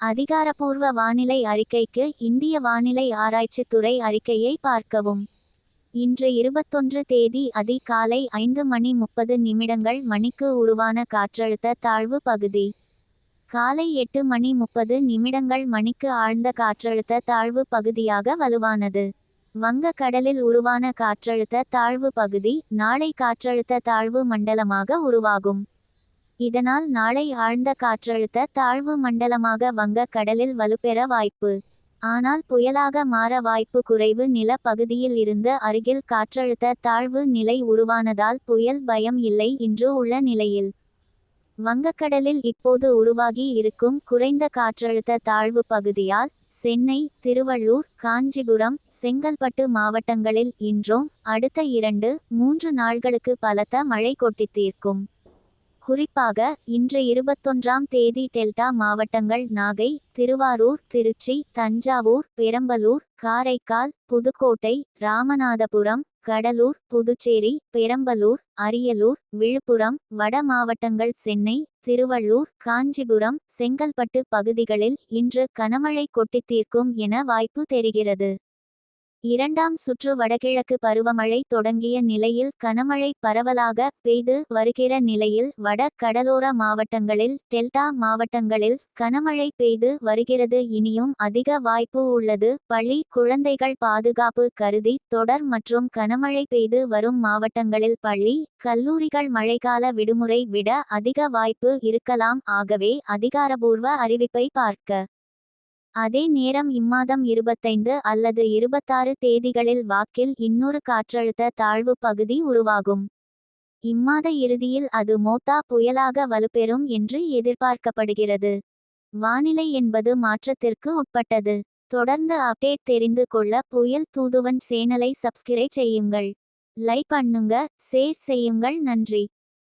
அதிகாரப்பூர்வ வானிலை அறிக்கைக்கு இந்திய வானிலை ஆராய்ச்சித் துறை அறிக்கையை பார்க்கவும். இன்று 21 தேதி அதிகாலை 5:30 மணிக்கு உருவான காற்றழுத்த தாழ்வு பகுதி காலை 8:30 மணிக்கு ஆழ்ந்த காற்றழுத்த தாழ்வு பகுதியாக வலுவானது. வங்க கடலில் உருவான காற்றழுத்த தாழ்வு பகுதி நாளை காற்றழுத்த தாழ்வு மண்டலமாக உருவாகும். இதனால் நாளை ஆழ்ந்த காற்றழுத்த தாழ்வு மண்டலமாக வங்க கடலில் வலுப்பெற வாய்ப்பு. ஆனால் புயலாக மாற வாய்ப்பு குறைவு. நில பகுதியில் இருந்து அருகில் காற்றழுத்த தாழ்வு நிலை உருவானதால் புயல் பயம் இல்லை இன்று உள்ள நிலையில். வங்கக்கடலில் இப்போது உருவாகி இருக்கும் குறைந்த காற்றழுத்த தாழ்வு பகுதியால் சென்னை, திருவள்ளூர், காஞ்சிபுரம், செங்கல்பட்டு மாவட்டங்களில் இன்றும் அடுத்த 2-3 நாள்களுக்கு பலத்த மழை கொட்டித்தீர்க்கும். குறிப்பாக இன்று 21ஆம் தேதி டெல்டா மாவட்டங்கள் நாகை, திருவாரூர், திருச்சி, தஞ்சாவூர், பெரம்பலூர், காரைக்கால், புதுக்கோட்டை, ராமநாதபுரம், கடலூர், புதுச்சேரி, பெரம்பலூர், அரியலூர், விழுப்புரம், வட மாவட்டங்கள் சென்னை, திருவள்ளூர், காஞ்சிபுரம், செங்கல்பட்டு பகுதிகளில் இன்று கனமழை கொட்டித்தீர்க்கும் என வாய்ப்பு தெரிகிறது. இரண்டாம் சுற்று வடகிழக்கு பருவமழை தொடங்கிய நிலையில் கனமழை பரவலாக பெய்து வருகிற நிலையில் வட கடலோர மாவட்டங்களில் டெல்டா மாவட்டங்களில் கனமழை பெய்து வருகிறது. இனியும் அதிக வாய்ப்பு உள்ளது. பள்ளி குழந்தைகள் பாதுகாப்பு கருதி தொடர் மற்றும் கனமழை பெய்து வரும் மாவட்டங்களில் பள்ளி, கல்லூரிகள் மழைக்கால விடுமுறை விட அதிக வாய்ப்பு இருக்கலாம். ஆகவே அதிகாரபூர்வ அறிவிப்பை பார்க்க. அதே நேரம் இம்மாதம் 25 அல்லது 26 தேதிகளில் வாக்கில் இன்னொரு காற்றழுத்த தாழ்வு பகுதி உருவாகும். இம்மாத இறுதியில் அது மோத்தா புயலாக வலுப்பெறும் என்று எதிர்பார்க்கப்படுகிறது. வானிலை என்பது மாற்றத்திற்கு உட்பட்டது. தொடர்ந்து அப்டேட் தெரிந்து கொள்ள புயல் தூதுவன் சேனலை சப்ஸ்கிரைப் செய்யுங்கள். லைக் பண்ணுங்க, ஷேர் செய்யுங்கள். நன்றி.